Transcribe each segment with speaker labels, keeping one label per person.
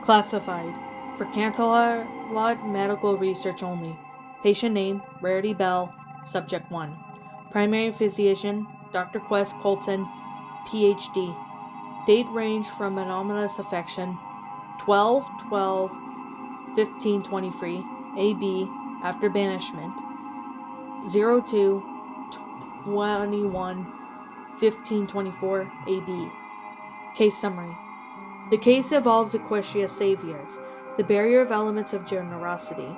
Speaker 1: Classified. For Datalog medical research only. Patient name, Rarity Bell, Subject 1. Primary physician, Dr. Quest Colton, PhD. Date range from anomalous affection, 12/12/1523, AB, after banishment, 02/21/1524, AB. Case summary. The case involves Equestria Saviors, the barrier of elements of generosity.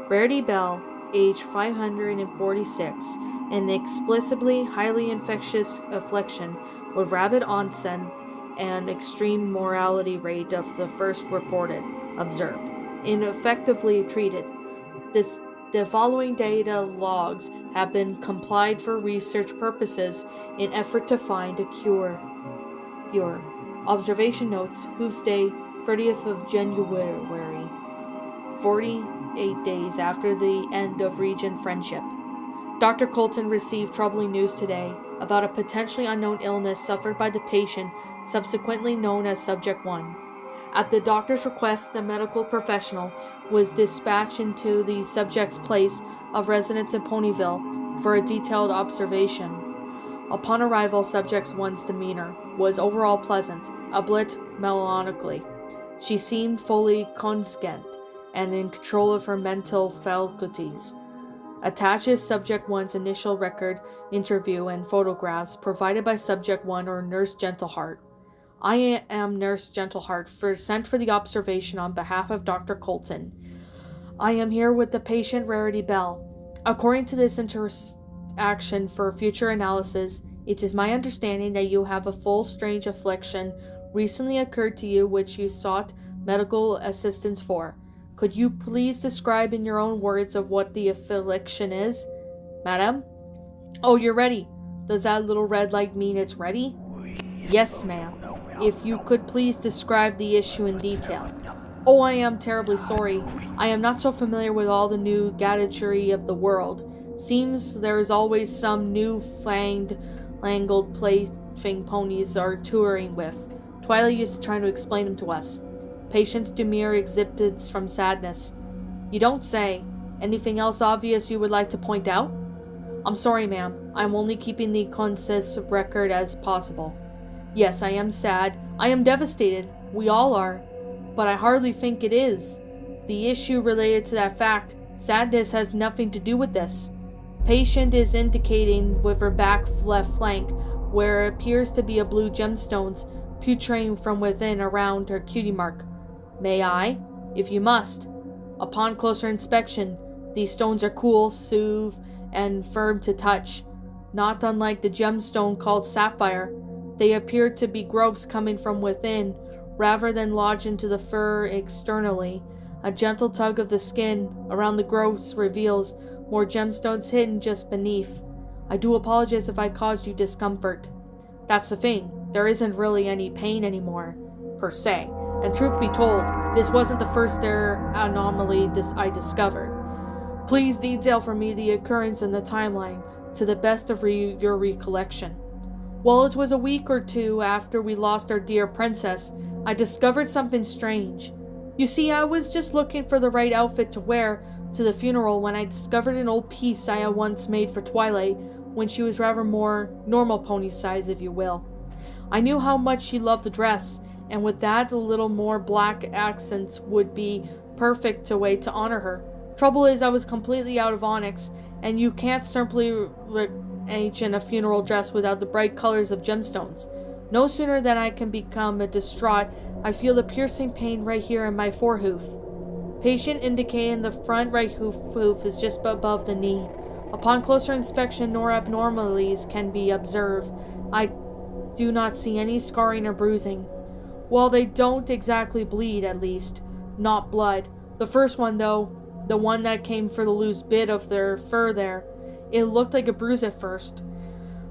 Speaker 1: Rarity Bell, age 546, an explicitly highly infectious affliction with rapid onset and extreme mortality rate of the first reported, observed, ineffectively treated. The following data logs have been compiled for research purposes in effort to find a cure. Your observation notes, Hoof Day, 30th of January, 48 days after the end of Region Friendship. Dr. Colton received troubling news today about a potentially unknown illness suffered by the patient, subsequently known as Subject 1. At the doctor's request, the medical professional was dispatched into the subject's place of residence in Ponyville for a detailed observation. Upon arrival, Subject 1's demeanor was overall pleasant, albeit melancholy. She seemed fully conscient and in control of her mental faculties. Attaches Subject 1's initial record, interview, and photographs provided by Subject 1 or Nurse Gentleheart. I am Nurse Gentleheart, sent for the observation on behalf of Dr. Colton. I am here with the patient Rarity Bell. According to this interaction for future analysis, it is my understanding that you have a full strange affliction recently occurred to you which you sought medical assistance for. Could you please describe in your own words of what the affliction is, madam? Oh, you're ready. Does that little red light mean it's ready? Yes, ma'am. If you could please describe the issue in detail. Oh, I am terribly sorry. I am not so familiar with all the new gadgetry of the world. Seems there is always some new-fangled plaything ponies are touring with. Twilight used to try to explain them to us. Patient's demure exhibits from sadness. You don't say. Anything else obvious you would like to point out? I'm sorry, ma'am. I'm only keeping the concise record as possible. Yes, I am sad. I am devastated. We all are. But I hardly think it is. The issue related to that fact, sadness has nothing to do with this. Patient is indicating with her back left flank, where it appears to be a blue gemstones protruding from within around her cutie mark. May I? If you must. Upon closer inspection, these stones are cool, smooth, and firm to touch. Not unlike the gemstone called sapphire, they appear to be growths coming from within, rather than lodged into the fur externally. A gentle tug of the skin around the growths reveals more gemstones hidden just beneath. I do apologize if I caused you discomfort. That's the thing, there isn't really any pain anymore, per se. And truth be told, this wasn't the first anomaly I discovered. Please detail for me the occurrence and the timeline, to the best of your recollection. Well, it was a week or two after we lost our dear princess, I discovered something strange. You see, I was just looking for the right outfit to wear to the funeral when I discovered an old piece I had once made for Twilight when she was rather more normal pony size, if you will. I knew how much she loved the dress, and with that a little more black accents would be perfect a way to honor her. Trouble is, I was completely out of onyx, and you can't simply age in a funeral dress without the bright colors of gemstones. No sooner than I can become distraught, I feel the piercing pain right here in my forehoof. Patient indicating the front right hoof is just above the knee. Upon closer inspection, no abnormalities can be observed. I do not see any scarring or bruising. Well, they don't exactly bleed, at least. Not blood. The first one, though, the one that came for the loose bit of their fur there, it looked like a bruise at first.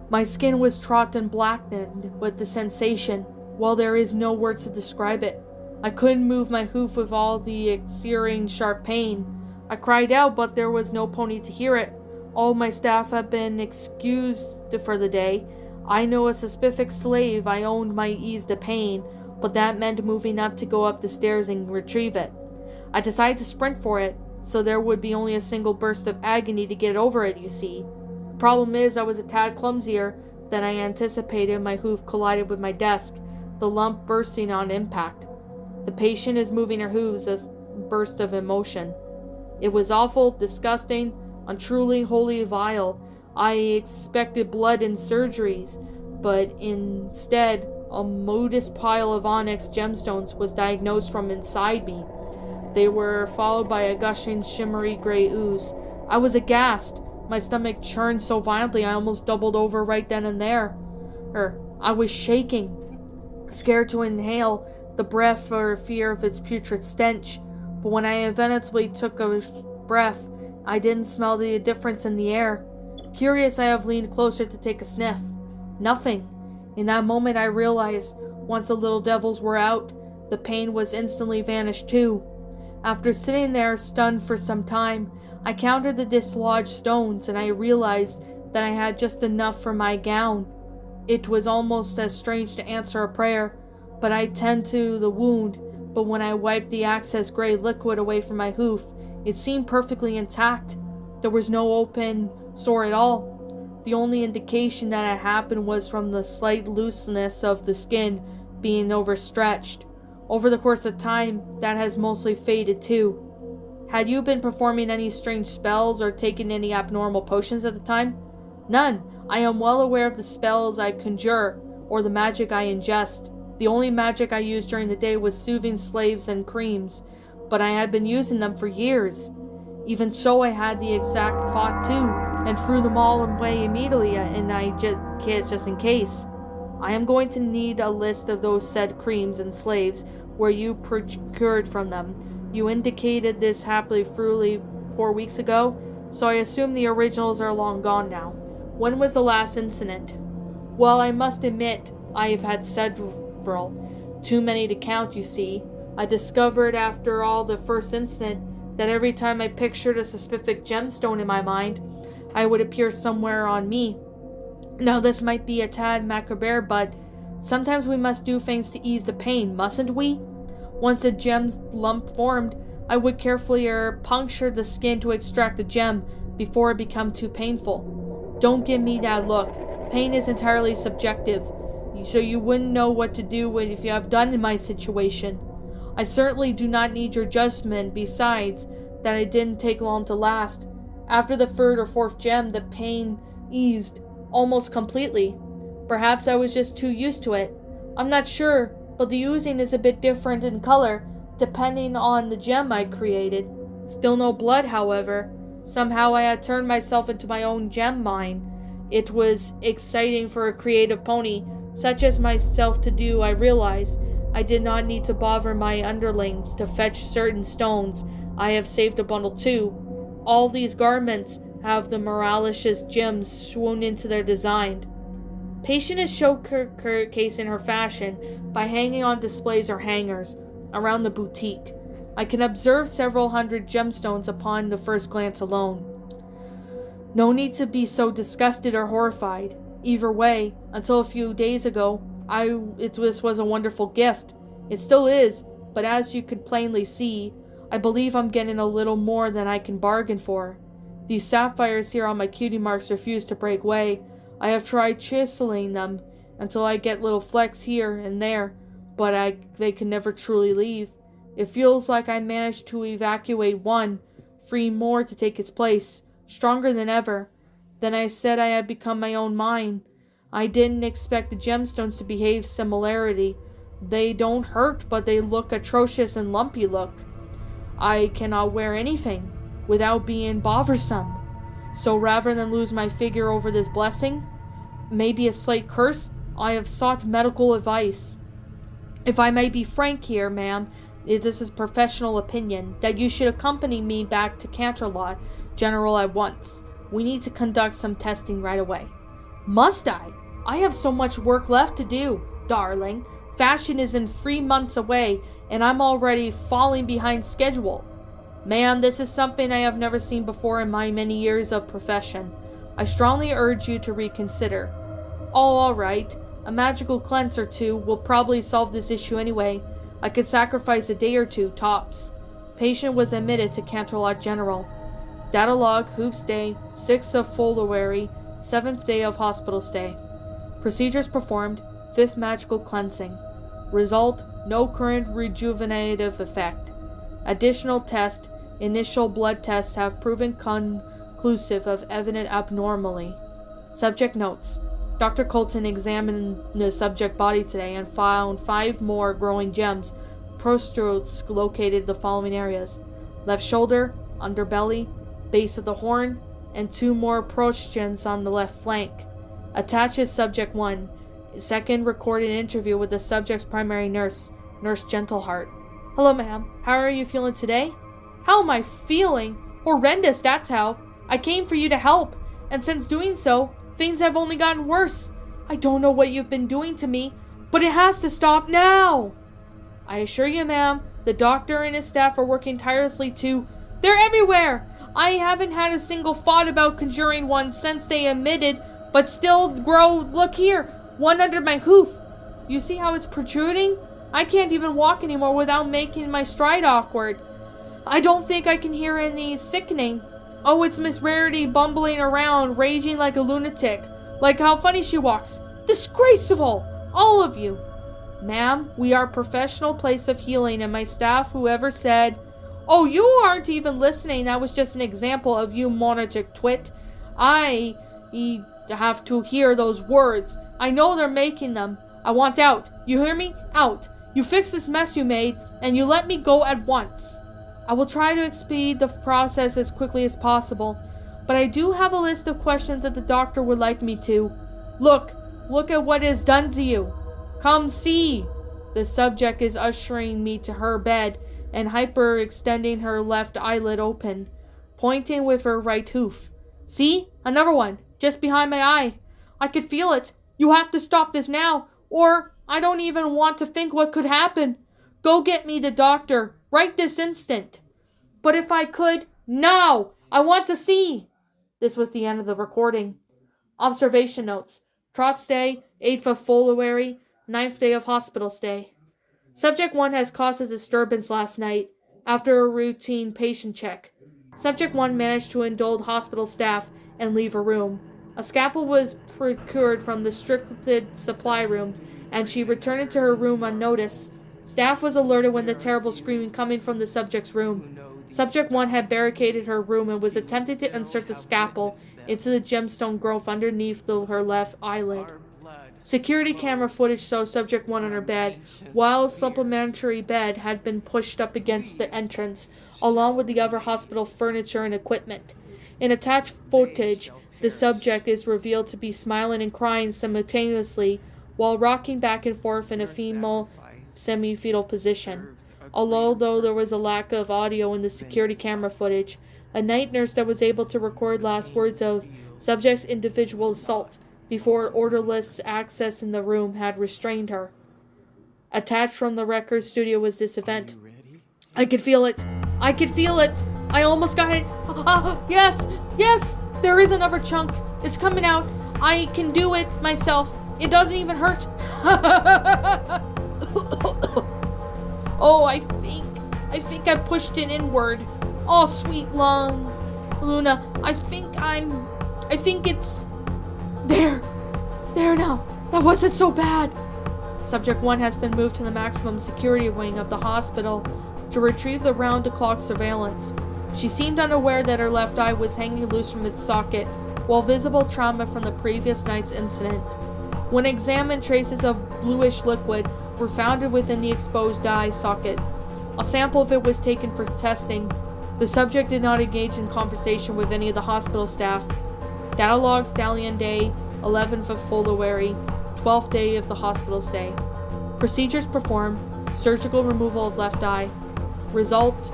Speaker 1: My skin was taut and blackened with the sensation. Well, there is no words to describe it. I couldn't move my hoof with all the searing sharp pain. I cried out, but there was no pony to hear it. All my staff had been excused for the day. I know a specific slave I owned might ease the pain. but that meant moving up to go up the stairs and retrieve it. I decided to sprint for it, so there would be only a single burst of agony to get over it, you see. The problem is I was a tad clumsier than I anticipated. My hoof collided with my desk, the lump bursting on impact. The patient is moving her hooves as a burst of emotion. It was awful, disgusting, untruly, wholly vile. I expected blood and surgeries, but instead, a modest pile of onyx gemstones was diagnosed from inside me. They were followed by a gushing, shimmery gray ooze. I was aghast. My stomach churned so violently I almost doubled over right then and there. I was shaking, scared to inhale the breath for fear of its putrid stench. But when I eventually took a breath, I didn't smell the difference in the air. Curious, I have leaned closer to take a sniff. Nothing. In that moment I realized, once the little devils were out, the pain was instantly vanished too. After sitting there stunned for some time, I counted the dislodged stones and I realized that I had just enough for my gown. It was almost as strange to answer a prayer, but I tend to the wound. But when I wiped the excess gray liquid away from my hoof, it seemed perfectly intact. There was no open sore at all. The only indication that it happened was from the slight looseness of the skin being overstretched. Over the course of time, that has mostly faded too. Had you been performing any strange spells or taking any abnormal potions at the time? None. I am well aware of the spells I conjure or the magic I ingest. The only magic I used during the day was soothing slaves and creams, but I had been using them for years. Even so, I had the exact thought too, and threw them all away immediately, and just in case. I am going to need a list of those said creams and slaves where you procured from them. You indicated this happily freely 4 weeks ago, so I assume the originals are long gone now. When was the last incident? Well, I must admit, I have had several. Too many to count, you see. I discovered after all the first incident that every time I pictured a specific gemstone in my mind, I would appear somewhere on me. Now this might be a tad macabre, but sometimes we must do things to ease the pain, mustn't we? Once the gem's lump formed, I would carefully puncture the skin to extract the gem before it became too painful. Don't give me that look. Pain is entirely subjective, so you wouldn't know what to do if you have done in my situation. I certainly do not need your judgment, besides that it didn't take long to last. After the third or fourth gem, the pain eased almost completely. Perhaps I was just too used to it. I'm not sure, but the oozing is a bit different in color, depending on the gem I created. Still no blood, however. Somehow I had turned myself into my own gem mine. It was exciting for a creative pony, such as myself, to do. I realized I did not need to bother my underlings to fetch certain stones. I have saved a bundle too. All these garments have the Moralicious gems swoon into their design. Patient is showcasing her fashion by hanging on displays or hangers around the boutique. I can observe several hundred gemstones upon the first glance alone. No need to be so disgusted or horrified. Either way, until a few days ago, this was a wonderful gift. It still is, but as you could plainly see, I believe I'm getting a little more than I can bargain for. These sapphires here on my cutie marks refuse to break away. I have tried chiseling them until I get little flecks here and there, but they can never truly leave. It feels like I managed to evacuate one, free more to take its place, stronger than ever. Then I said I had become my own mine. I didn't expect the gemstones to behave similarly. They don't hurt, but they look atrocious and lumpy look. I cannot wear anything without being bothersome. So rather than lose my figure over this blessing, maybe a slight curse, I have sought medical advice. If I may be frank here, ma'am, this is professional opinion, that you should accompany me back to Canterlot General at once. We need to conduct some testing right away. Must I? I have so much work left to do, darling. Fashion is in 3 months away, and I'm already falling behind schedule. Ma'am, this is something I have never seen before in my many years of profession. I strongly urge you to reconsider. All right, A magical cleanse or two will probably solve this issue anyway. I could sacrifice a day or two, tops. Patient was admitted to Canterlot General. Datalog, Hoof's Day, 6th of February, 7th day of hospital stay. Procedures performed, 5th magical cleansing. Result, no current rejuvenative effect. Additional test, initial blood tests have proven conclusive of evident abnormality. Subject notes. Dr. Colton examined the subject body today and found 5 more growing gems, prostrutes located the following areas: left shoulder, underbelly, base of the horn, and 2 more prostructions on the left flank. Attaches Subject 1. Second recorded interview with the subject's primary nurse, Nurse Gentleheart. Hello, ma'am. How are you feeling today? How am I feeling? Horrendous, that's how. I came for you to help, and since doing so, things have only gotten worse. I don't know what you've been doing to me, but it has to stop now. I assure you, ma'am, the doctor and his staff are working tirelessly to... They're everywhere! I haven't had a single thought about conjuring one since they admitted, but still grow. Look here, one under my hoof. You see how it's protruding? I can't even walk anymore without making my stride awkward. I don't think I can hear any sickening. Oh, it's Miss Rarity bumbling around, raging like a lunatic. Like how funny she walks. Disgraceful! All of you! Ma'am, we are a professional place of healing, and my staff, whoever said... Oh, you aren't even listening. That was just an example of you monotic twit. I have to hear those words. I know they're making them. I want out. You hear me? Out. You fix this mess you made, and you let me go at once. I will try to expedite the process as quickly as possible, but I do have a list of questions that the doctor would like me to. Look at what is done to you. Come see. The subject is ushering me to her bed and hyper-extending her left eyelid open, pointing with her right hoof. See? Another one, just behind my eye. I could feel it. You have to stop this now, or I don't even want to think what could happen. Go get me the doctor, right this instant. But if I could, now! I want to see! This was the end of the recording. Observation notes. Trot stay, 8th of February, 9th day of hospital stay. Subject 1 has caused a disturbance last night after a routine patient check. Subject 1 managed to indulge hospital staff and leave her room. A scalpel was procured from the restricted supply room, and she returned to her room unnoticed. Staff was alerted when the terrible screaming coming from the subject's room. Subject 1 had barricaded her room and was attempting to insert the scalpel into the gemstone growth underneath her left eyelid. Security camera footage shows Subject 1 on her bed, while a supplementary bed had been pushed up against the entrance, along with the other hospital furniture and equipment. In attached footage, the subject is revealed to be smiling and crying simultaneously while rocking back and forth in a female semi-fetal position. Although there was a lack of audio in the security camera footage, a night nurse that was able to record last words of subject's individual assault before orderless access in the room had restrained her. Attached from the record studio was this event. I could feel it. I could feel it. I almost got it. Yes, yes, there is another chunk. It's coming out. I can do it myself. It doesn't even hurt. Oh, I think I pushed it inward. Oh, sweet lung. Luna, I think it's there now. That wasn't so bad. Subject 1 has been moved to the maximum security wing of the hospital to retrieve the round-the-clock surveillance. She seemed unaware that her left eye was hanging loose from its socket, while visible trauma from the previous night's incident. When examined, traces of bluish liquid were found within the exposed eye socket. A sample of it was taken for testing. The subject did not engage in conversation with any of the hospital staff. Datalog Stallion Day, 11th of February, 12th day of the hospital stay. Procedures performed. Surgical removal of left eye. Result.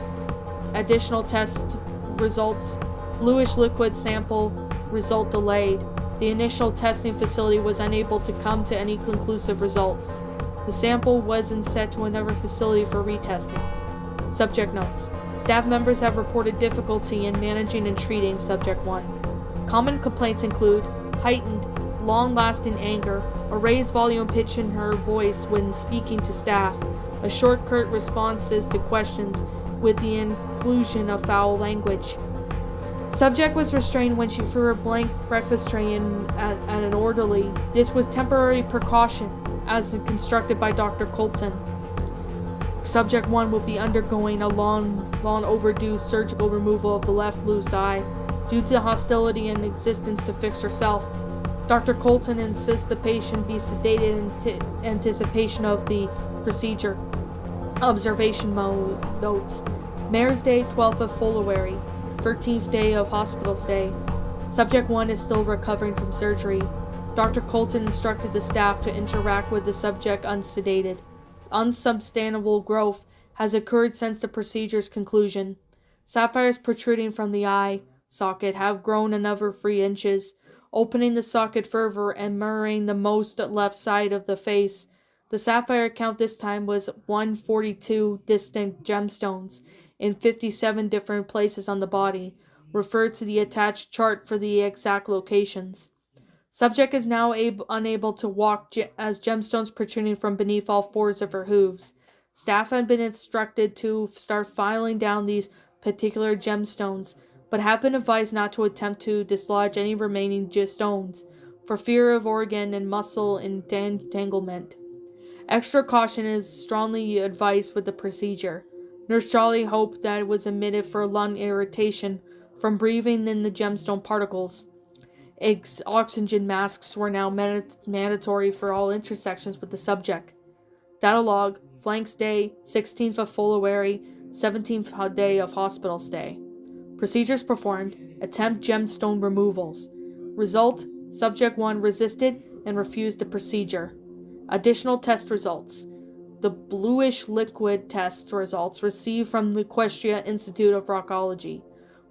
Speaker 1: Additional test results. Bluish liquid sample. Result delayed. The initial testing facility was unable to come to any conclusive results. The sample was sent to another facility for retesting. Subject notes. Staff members have reported difficulty in managing and treating Subject 1. Common complaints include heightened, long-lasting anger, a raised volume pitch in her voice when speaking to staff, a short curt responses to questions with the inclusion of foul language. Subject was restrained when she threw her blank breakfast tray in at an orderly. This was temporary precaution, as constructed by Dr. Colton. Subject 1 will be undergoing a long overdue surgical removal of the left loose eye, due to the hostility in existence to fix herself. Dr. Colton insists the patient be sedated in anticipation of the procedure. Observation notes. Mayor's Day, 12th of February, 13th day of hospital stay. Subject 1 is still recovering from surgery. Dr. Colton instructed the staff to interact with the subject unsedated. Unsubstantial growth has occurred since the procedure's conclusion. Sapphires protruding from the eye socket have grown another 3 inches, opening the socket further and mirroring the most left side of the face. The sapphire count this time was 142 distinct gemstones in 57 different places on the body. Refer to the attached chart for the exact locations. Subject is now unable to walk as gemstones protruding from beneath all 4s of her hooves. Staff had been instructed to start filing down these particular gemstones, but have been advised not to attempt to dislodge any remaining stones, for fear of organ and muscle entanglement. Extra caution is strongly advised with the procedure. Nurse Jolly hoped that it was omitted for lung irritation from breathing in the gemstone particles. Oxygen masks were now mandatory for all intersections with the subject. Datalog, Flanks Day, 16th of February, 17th day of hospital stay. Procedures performed, attempt gemstone removals. Result, subject 1 resisted and refused the procedure. Additional test results. The bluish liquid test results received from the Equestria Institute of Rockology.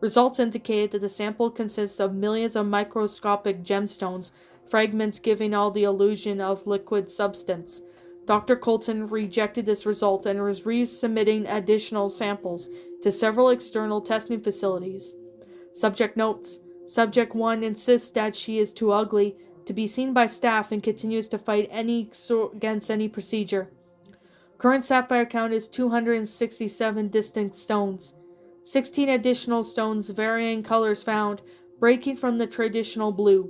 Speaker 1: Results indicated that the sample consists of millions of microscopic gemstones, fragments giving all the illusion of liquid substance. Dr. Colton rejected this result and was resubmitting additional samples to several external testing facilities. Subject notes. Subject 1 insists that she is too ugly to be seen by staff and continues to fight against any procedure. Current sapphire count is 267 distinct stones. 16 additional stones varying colors found, breaking from the traditional blue.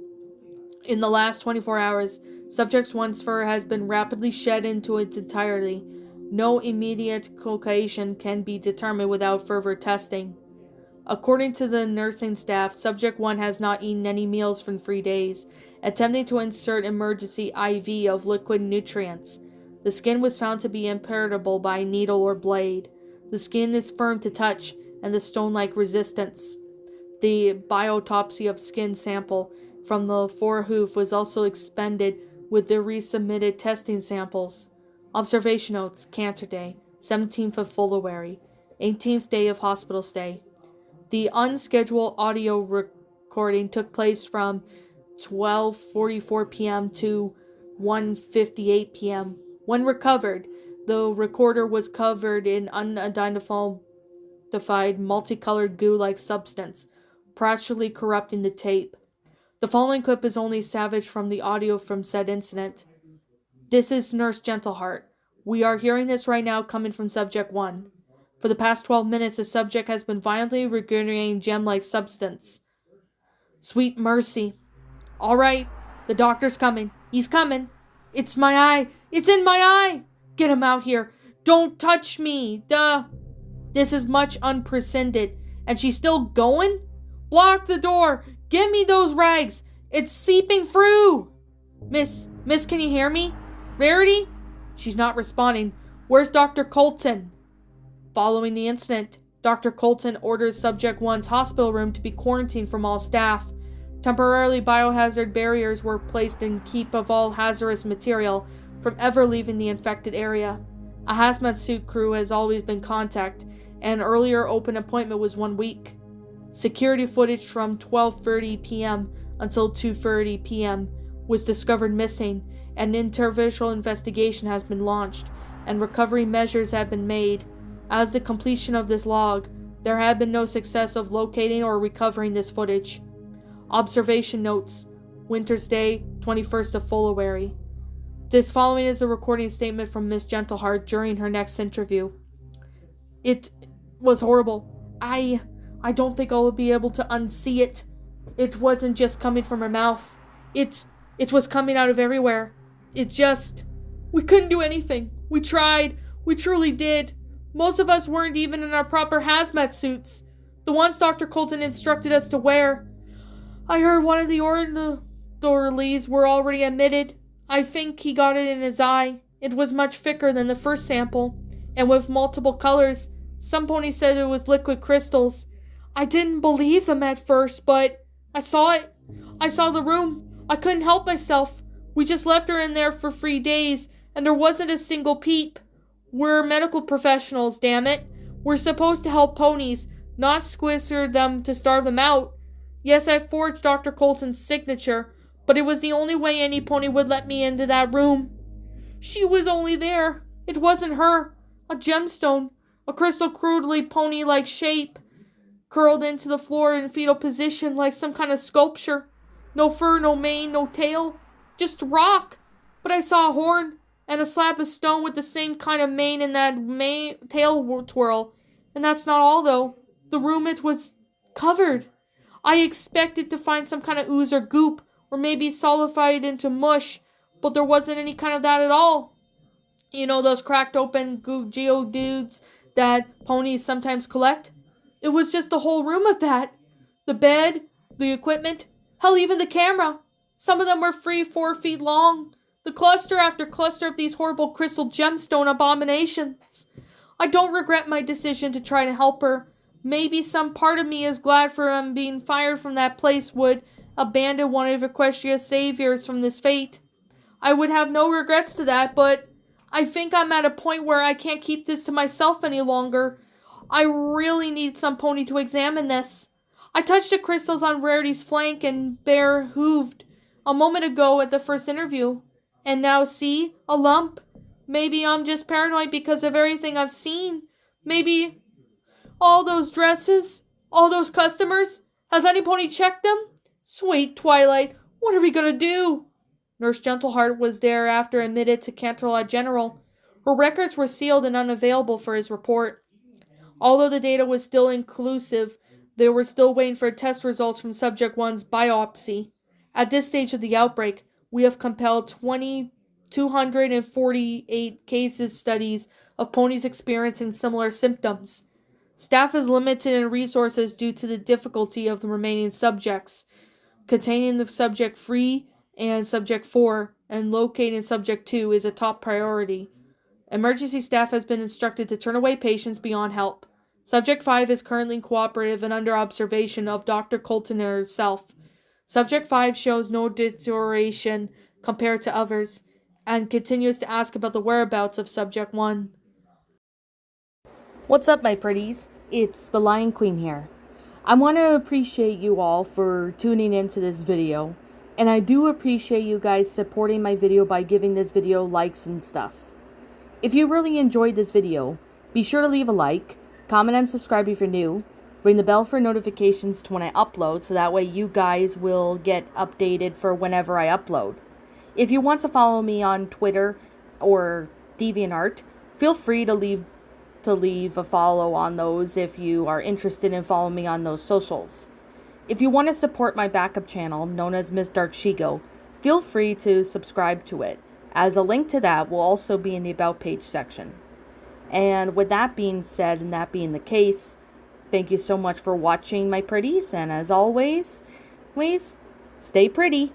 Speaker 1: In the last 24 hours, subject 1's fur has been rapidly shed into its entirety. No immediate caucasian can be determined without further testing. According to the nursing staff, subject 1 has not eaten any meals for 3 days, attempting to insert emergency IV of liquid nutrients. The skin was found to be impenetrable by needle or blade. The skin is firm to touch, and the stone-like resistance. The biopsy of skin sample from the forehoof was also expended with the resubmitted testing samples. Observation notes, Cancer Day, 17th of February, 18th day of hospital stay. The unscheduled audio recording took place from 12:44 p.m. to 1:58 p.m. When recovered, the recorder was covered in unidentified multicolored goo-like substance, partially corrupting the tape. The following clip is only salvaged from the audio from said incident. This is Nurse Gentleheart. We are hearing this right now coming from subject 1. For the past 12 minutes, the subject has been violently regurgitating gem-like substance. Sweet mercy. All right, the doctor's coming. He's coming. It's my eye. It's in my eye. Get him out here. Don't touch me. This is much unprecedented. And she's still going? Block the door. Give me those rags. It's seeping through. Miss, can you hear me? Rarity? She's not responding. Where's Dr. Colton? Following the incident, Dr. Colton orders subject 1's hospital room to be quarantined from all staff. Temporarily, biohazard barriers were placed in keep of all hazardous material from ever leaving the infected area. A hazmat suit crew has always been contacted, and an earlier open appointment was 1 week. Security footage from 12:30 p.m. until 2:30 p.m. was discovered missing. An interventional investigation has been launched, and recovery measures have been made. As the completion of this log, there have been no success of locating or recovering this footage. Observation notes, Winter's Day, 21st of February. This following is a recording statement from Miss Gentleheart during her next interview. It was horrible. I don't think I'll be able to unsee it. It wasn't just coming from her mouth. It was coming out of everywhere. We couldn't do anything. We tried. We truly did. Most of us weren't even in our proper hazmat suits. The ones Dr. Colton instructed us to wear. I heard one of the orderlies were already admitted. I think he got it in his eye. It was much thicker than the first sample, and with multiple colors. Some ponies said it was liquid crystals. I didn't believe them at first, but I saw it. I saw the room. I couldn't help myself. We just left her in there for 3 days, and there wasn't a single peep. We're medical professionals, damn it. We're supposed to help ponies, not squizzer them to starve them out. Yes, I forged Dr. Colton's signature, but it was the only way any pony would let me into that room. She was only there. It wasn't her. A gemstone. A crystal crudely pony-like shape, curled into the floor in fetal position like some kind of sculpture. No fur, no mane, no tail. Just rock. But I saw a horn and a slab of stone with the same kind of mane and that tail twirl. And that's not all, though. The room, it was covered. I expected to find some kind of ooze or goop, or maybe solidified into mush, but there wasn't any kind of that at all. You know those cracked open geodudes that ponies sometimes collect? It was just the whole room of that. The bed, the equipment, hell, even the camera. Some of them were 3-4 feet long. The cluster after cluster of these horrible crystal gemstone abominations. I don't regret my decision to try to help her. Maybe some part of me is glad for him being fired from that place would abandon one of Equestria's saviors from this fate. I would have no regrets to that, but I think I'm at a point where I can't keep this to myself any longer. I really need some pony to examine this. I touched the crystals on Rarity's flank and bare hooved a moment ago at the first interview. And now see? A lump. Maybe I'm just paranoid because of everything I've seen. Maybe all those dresses, all those customers. Has any pony checked them? Sweet Twilight, what are we gonna do? Nurse Gentleheart was thereafter admitted to Canterlot General. Her records were sealed and unavailable for his report. Although the data was still inclusive, they were still waiting for test results from Subject 1's biopsy. At this stage of the outbreak, we have compiled 248 cases studies of ponies experiencing similar symptoms. Staff is limited in resources due to the difficulty of the remaining subjects. Containing the Subject 3 and Subject 4 and locating Subject 2 is a top priority. Emergency staff has been instructed to turn away patients beyond help. Subject 5 is currently cooperative and under observation of Dr. Colton herself. Subject 5 shows no deterioration compared to others and continues to ask about the whereabouts of Subject 1.
Speaker 2: What's up, my pretties? It's the Lion Queen here. I want to appreciate you all for tuning into this video, and I do appreciate you guys supporting my video by giving this video likes and stuff. If you really enjoyed this video, be sure to leave a like, comment and subscribe if you're new, ring the bell for notifications to when I upload so that way you guys will get updated for whenever I upload. If you want to follow me on Twitter or DeviantArt, feel free to leave a follow on those if you are interested in following me on those socials. If you want to support my backup channel, known as Miss Dark Shigo, feel free to subscribe to it, as a link to that will also be in the About page section. And with that being said, and that being the case, thank you so much for watching, my pretties, and as always, stay pretty.